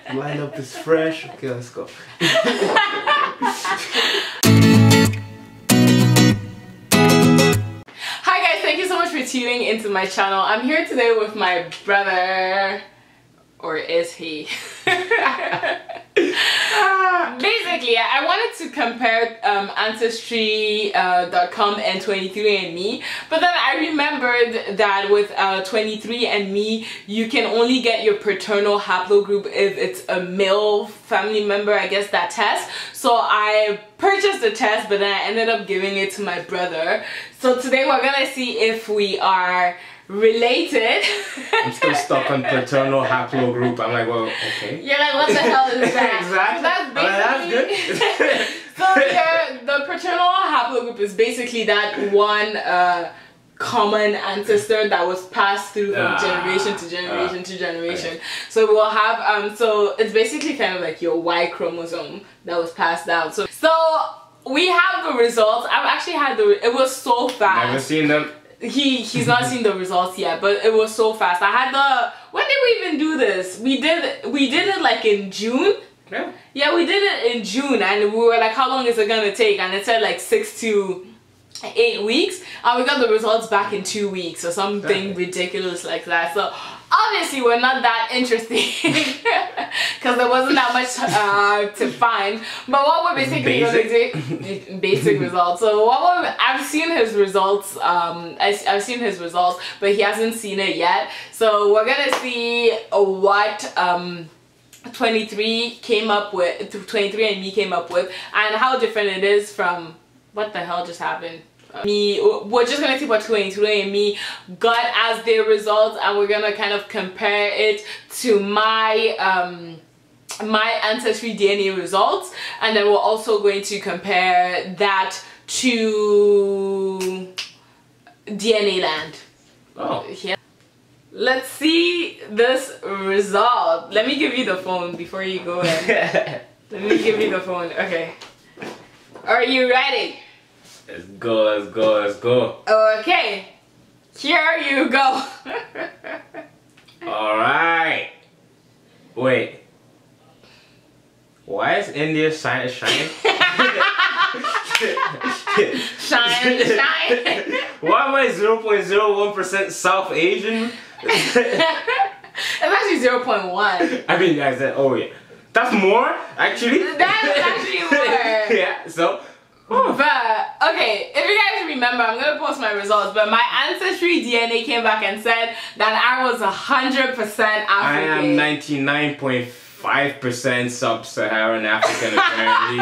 Lineup is fresh. Okay, let's go. Hi guys, thank you so much for tuning into my channel. I'm here today with my brother, or is he? Basically, I wanted to compare Ancestry.com and 23andMe, but then I remembered that with 23andMe, you can only get your paternal haplogroup if it's a male family member, I guess, that test. So I purchased the test, but then I ended up giving it to my brother. So today we're gonna see if we are related. I'm still stuck on paternal haplogroup. I'm like, well, okay. You're like, what the hell is that? Exactly. So that's basically that's good. So the paternal haplogroup is basically that one common ancestor that was passed through from generation to generation to generation. Right. So we'll have so it's basically kind of like your Y chromosome that was passed down. So we have the results. I've actually had it was so fast. Never seen them. He's not seen the results yet, but it was so fast. I had when did we even do this? We did it like in June. Yeah, we did it in June, and we were like, how long is it gonna take? And it said like 6 to 8 weeks, and we got the results back in 2 weeks or something ridiculous like that. So obviously we're not that interesting because there wasn't that much to find. But what we're basically gonna do, basic results. So I've seen his results. I've seen his results, but he hasn't seen it yet. So we're gonna see what 23 came up with, 23andMe came up with, and how different it is from what the hell just happened. We're just gonna see what 23andMe got as their results, and we're gonna kind of compare it to my my Ancestry DNA results, and then we're also going to compare that to DNA Land. Oh. Yeah. Let's see this result. Let me give you the phone before you go in. Let me give you the phone. Okay. Are you ready? Let's go, let's go, let's go. Okay. Here you go. Alright. Wait. Why is India shine? Shine. Why am I 0.01% South Asian? It's actually 0.1. I mean, I said, oh yeah. That's more, actually. That's actually more. Yeah, so. But, okay, if you guys remember, I'm going to post my results, but my Ancestry DNA came back and said that I was 100% African. I am 99.5% Sub-Saharan African, apparently.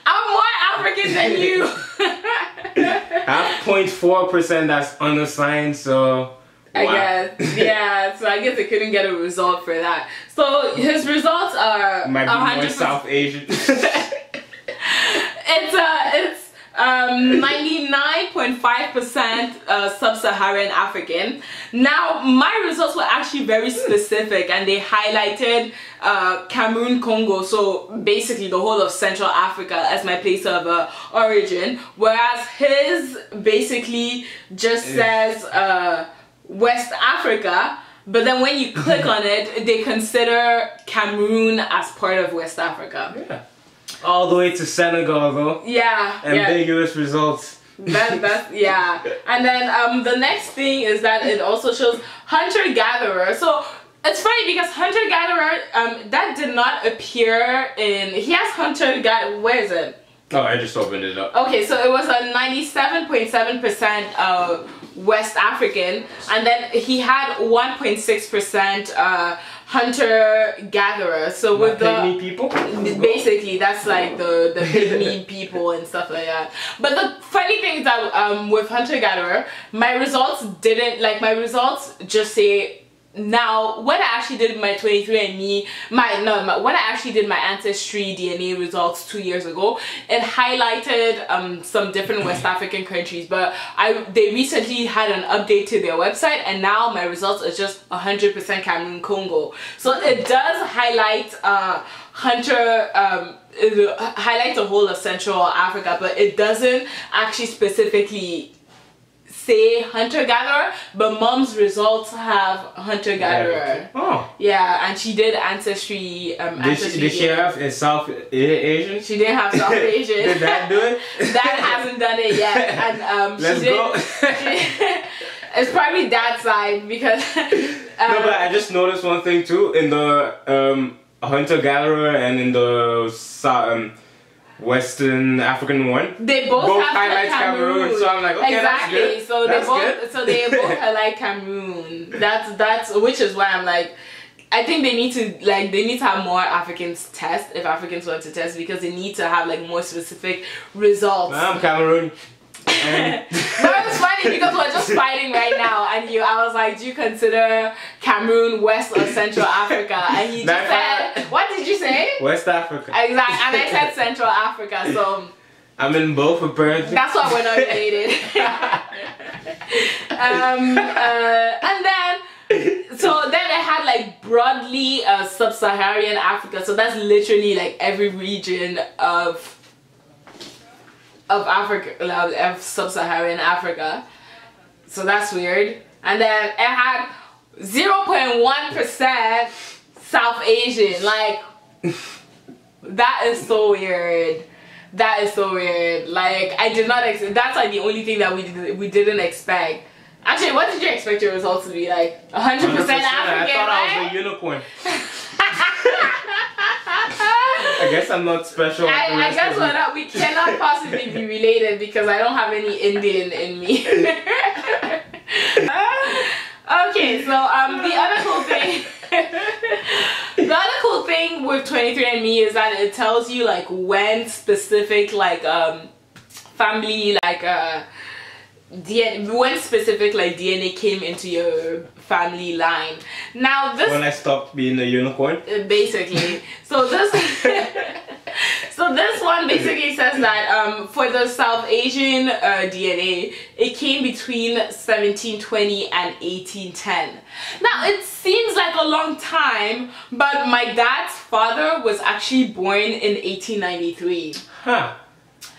I'm more African than you. I have 0.4% that's unassigned, so. I guess, yeah, so I guess I couldn't get a result for that. So his results are might be more South Asian. It's 99.5% Sub-Saharan African. Now, my results were actually very specific, and they highlighted Cameroon, Congo, so basically the whole of Central Africa as my place of origin, whereas his basically just says West Africa, but then when you click on it, they consider Cameroon as part of West Africa. Yeah. All the way to Senegal, though. Yeah. Ambiguous results. That's yeah. And then the next thing is that it also shows hunter-gatherer. So it's funny because hunter-gatherer that did not appear in. He has hunter-gatherer. Where is it? Oh, I just opened it up. Okay, so it was a 97.7% West African, and then he had 1.6% hunter-gatherer. So with the pygmy people, basically that's like the pygmy people and stuff like that. But the funny thing is that with hunter-gatherer, my results just say. Now, when I actually did my 23andMe, when I actually did my Ancestry DNA results 2 years ago, it highlighted some different West African countries, but they recently had an update to their website, and now my results are just 100% Cameroon, Congo. So it does highlight highlight the whole of Central Africa, but it doesn't actually specifically say hunter-gatherer, but mom's results have hunter-gatherer. Oh. Yeah, and she did Ancestry. Did she have a South Asian? She didn't have South Asian. Did that do it? Dad hasn't done it yet, and Let's go. It's probably dad's side because. No, but I just noticed one thing too in the hunter-gatherer and in the Western African one. They both have highlight Cameroon. So I'm like, okay, exactly. that's good. So that's they both highlight Cameroon. That's which is why I'm like, I think they need to have more Africans test if Africans want to test, because they need to have like more specific results. I'm Cameroon. But it's funny because we're just fighting right now, and I was like, do you consider Cameroon West or Central Africa? And he just said, what did you say? West Africa. Exactly, and I said Central Africa, so I'm in both apparently. that's why we're not related. And then so then I had like broadly sub-Saharan Africa, so that's literally like every region of Africa, of sub-Saharan Africa. So that's weird. And then it had 0.1% South Asian. Like, that is so weird. That is so weird. Like, I did not expect. That's like the only thing that we didn't expect. Actually, what did you expect your results to be? Like 100% African? I thought I was a unicorn. I guess I'm not special. I guess we cannot possibly be related because I don't have any Indian in me. Okay, so the other cool thing with 23andMe is that it tells you like when specific like family like when specific like DNA came into your family line. Now this, when I stopped being a unicorn, basically. So this so this one basically says that for the South Asian DNA, it came between 1720 and 1810. Now it seems like a long time, but my dad's father was actually born in 1893. Huh.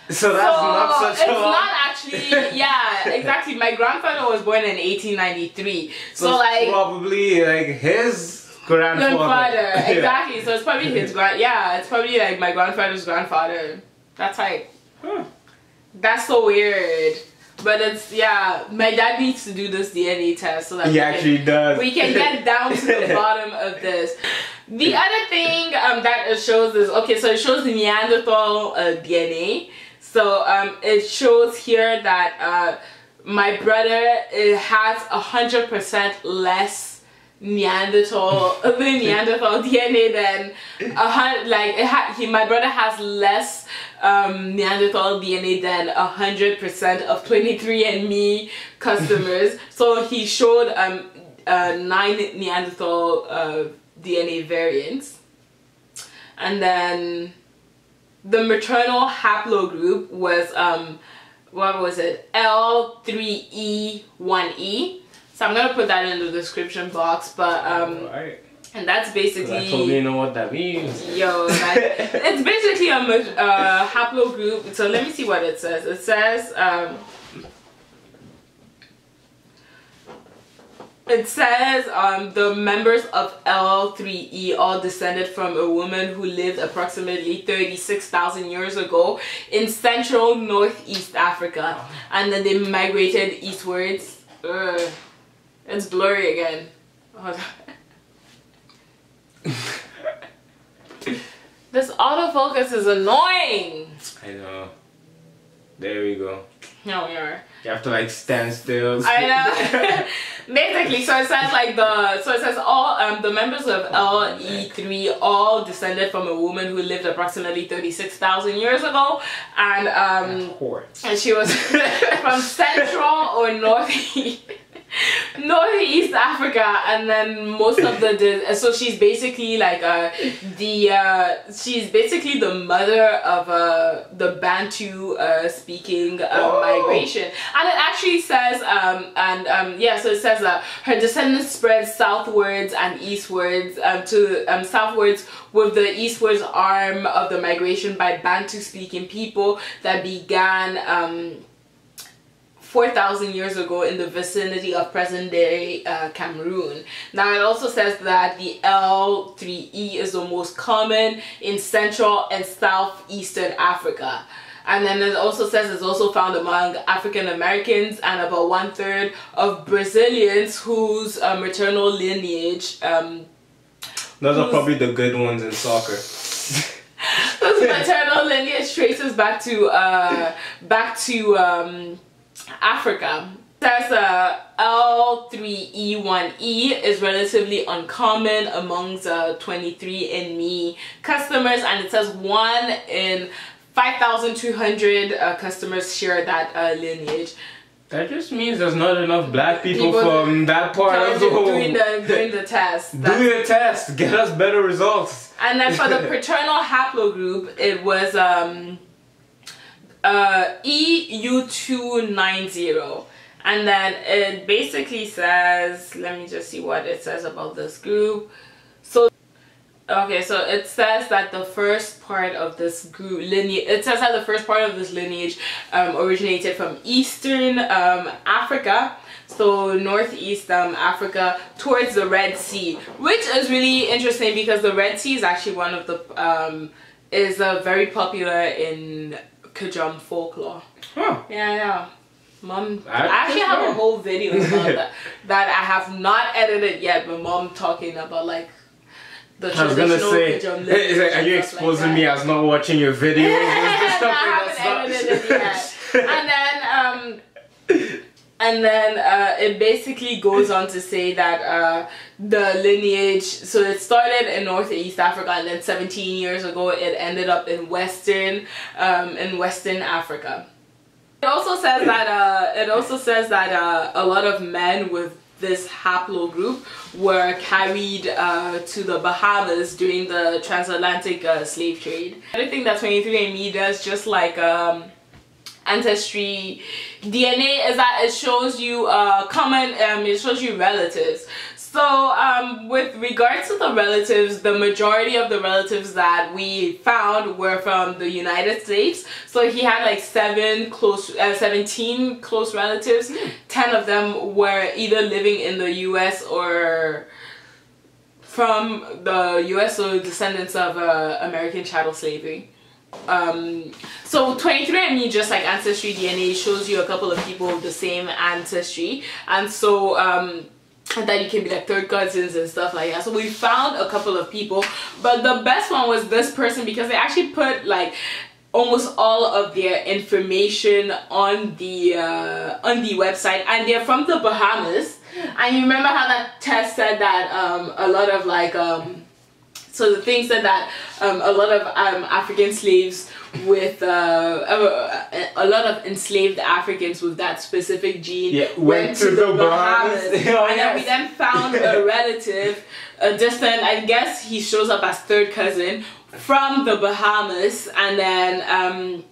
So that's not such a long... It's not actually, yeah, exactly. My grandfather was born in 1893. So like... probably like his grandfather. Exactly. So it's probably his it's probably like my grandfather's grandfather. That's like... That's so weird. But it's, my dad needs to do this DNA test so that we can get down to the bottom of this. The other thing that it shows is, okay, so it shows the Neanderthal DNA. So it shows here that my brother has 100% less Neanderthal DNA than my brother has less Neanderthal DNA than 100% of 23andMe customers. So he showed 9 Neanderthal DNA variants, and then the maternal haplogroup was what was it, L3E1E. So I'm gonna put that in the description box, but right. And that's basically. I totally know what that means. Yo, it's basically a haplogroup. So let me see what it says. It says the members of L3E all descended from a woman who lived approximately 36,000 years ago in central northeast Africa, and then they migrated eastwards. It's blurry again. This autofocus is annoying. I know. There we go. No, we are. You have to like stand still. I know. Basically, so it says all the members of LE3 all descended from a woman who lived approximately 36,000 years ago, and she was from central or northeast Africa, and then most of so she's basically like she's basically the mother of the Bantu speaking migration, and it actually says so it says that her descendants spread southwards and eastwards to southwards with the eastwards arm of the migration by Bantu speaking people that began 4,000 years ago in the vicinity of present-day Cameroon. Now it also says that the L3E is the most common in Central and Southeastern Africa. And then it also says it's also found among African Americans and about 1/3 of Brazilians whose maternal lineage. Those are probably the good ones in soccer. Whose maternal lineage traces back to Africa. It says L3E1E is relatively uncommon amongst 23andMe customers, and it says 1 in 5,200 customers share that lineage. That just means there's not enough black people from that part of the world doing the test. Do the test, get us better results. And then for the paternal haplogroup, it was EU290. And then it basically says, let me just see what it says about this group. So okay, so it says that the first part of this group lineage, originated from Eastern Africa, so Northeast Africa towards the Red Sea, which is really interesting because the Red Sea is actually one of the is very popular in Kajam folklore. Huh. Yeah. Mom, I actually have a whole video about that I have not edited yet, but Mom talking about like the I was gonna say, are you exposing me as not watching your videos? I haven't edited it yet. And then it basically goes on to say that the lineage, so it started in Northeast Africa, and then 17 years ago it ended up in Western Africa. It also says that a lot of men with this haplogroup were carried to the Bahamas during the transatlantic slave trade. Another thing that 23andMe does, just like Ancestry DNA, is that it shows you it shows you relatives. So with regards to the relatives, the majority of the relatives that we found were from the United States. So he had like 17 close relatives. 10 of them were either living in the US or from the US or descendants of American chattel slavery. So 23andMe, just like Ancestry DNA, shows you a couple of people of the same ancestry, and so that you can be like third cousins and stuff like that. So we found a couple of people, but the best one was this person because they actually put like almost all of their information on the website, and they're from the Bahamas. And you remember how that test said that a lot of like so the thing said that a lot of African slaves with a lot of enslaved Africans with that specific gene went to the Bahamas. And then we then found a relative, a distant, I guess he shows up as third cousin from the Bahamas, and then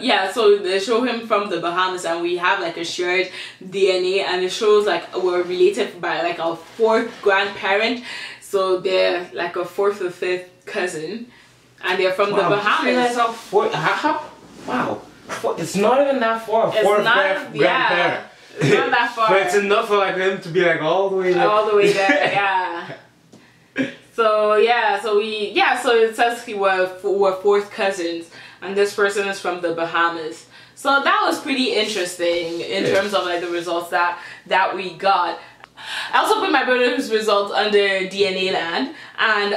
yeah, so they show him from the Bahamas, and we have like a shared DNA, and it shows like we're related by like our fourth grandparent. So they're like a fourth or fifth cousin, and they're from the Bahamas. Wow, it's not even that far. Fourth grandparent. It's not that far. But it's enough for like him to be like all the way there. All the way there, yeah. So yeah, so it says we're fourth cousins, and this person is from the Bahamas. So that was pretty interesting in terms of like the results that we got. I also put my brother's results under DNA Land, and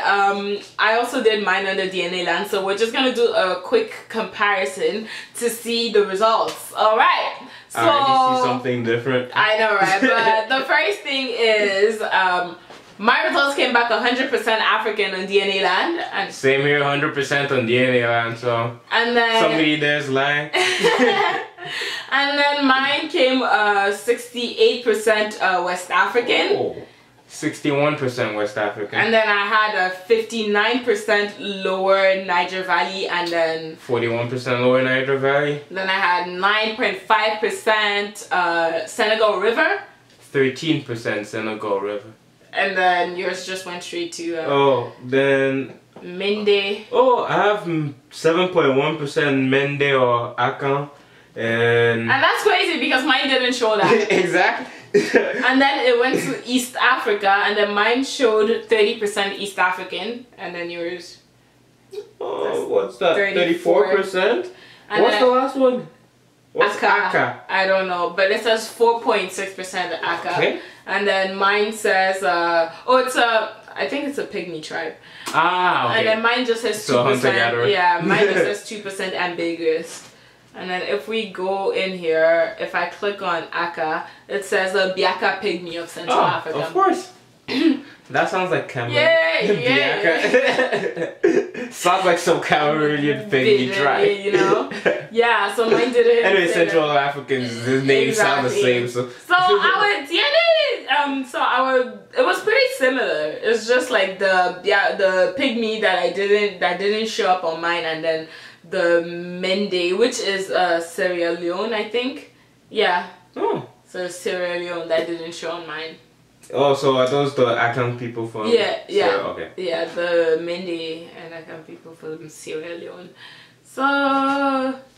I also did mine under DNA Land, so we're just gonna do a quick comparison to see the results. Alright, so I already see something different. I know, right? But the first thing is my results came back 100% African on DNA Land, and same here, 100% on DNA Land. So and then somebody there's lying. And then mine came 68% West African. Oh, 61% West African. And then I had a 59% Lower Niger Valley, and then 41% Lower Niger Valley. Then I had 9.5% Senegal River. 13% Senegal River. And then yours just went straight to then Mende. Oh, I have 7.1% Mende or Akan. And that's crazy because mine didn't show that. Exactly. And then it went to East Africa, and then mine showed 30% East African, and then yours. Oh, what's that? 34%. What's the last one? What's Aka? I don't know, but it says 4.6% Aka. Okay. And then mine says, I think it's a pygmy tribe. Ah, okay. And then mine just says 2%. So hunter-gatherer. Yeah, mine just says 2% ambiguous. And then if we go in here, if I click on Aka, it says a Biaka pygmy of Central Africa. Of course. That sounds like Cameroon. Yeah. Sounds like some Cameroonian pygmy tribe. You know? Yeah, so mine didn't. Anyway, Central Africans, the names sound the same. So our DNA, it was pretty similar. It's just like the pygmy that didn't show up on mine, and then the Mende, which is Sierra Leone, I think. Yeah. Oh. So Sierra Leone that didn't show on mine. Oh, so are those the Akan people from? Yeah. Okay. Yeah, the Mende and Akan people from Sierra Leone. So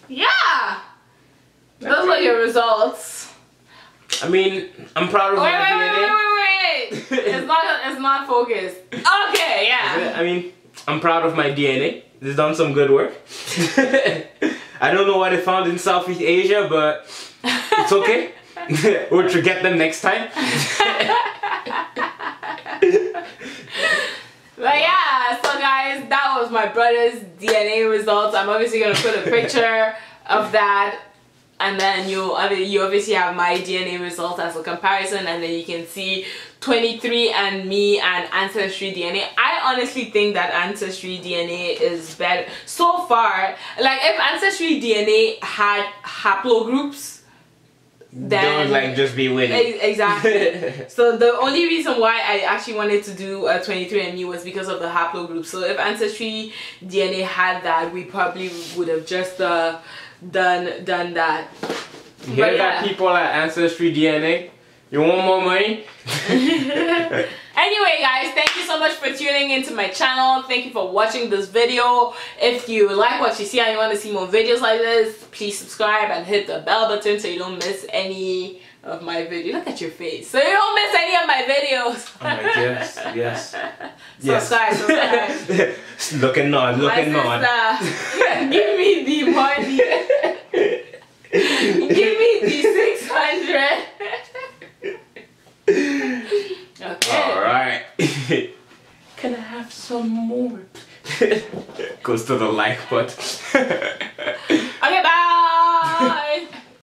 yeah, those were your results. I mean, I'm proud of my DNA. Wait. It's not focused. Okay, yeah. I mean, I'm proud of my DNA. It's done some good work. I don't know what they found in Southeast Asia, but it's okay. We'll get them next time. But yeah, so guys, that was my brother's DNA results. I'm obviously gonna put a picture of that, and then you obviously have my DNA results as a comparison, and then you can see 23andMe and Ancestry DNA. I honestly think that Ancestry DNA is better so far. Like, if Ancestry DNA had haplogroups, then they would like just be winning. Exactly. So the only reason why I actually wanted to do a 23andMe was because of the haplogroup. So if Ancestry DNA had that, we probably would have just done that. You hear that, people at Ancestry DNA? You want more money? Anyway guys, thank you so much for tuning into my channel. Thank you for watching this video. If you like what you see and you want to see more videos like this, please subscribe and hit the bell button so you don't miss any of my videos. Look at your face. So you don't miss any of my videos. Oh my gosh, yes. Subscribe. Looking on. Give me the money. Give me the 600. Okay. Alright. Can I have some more? Goes to the like button.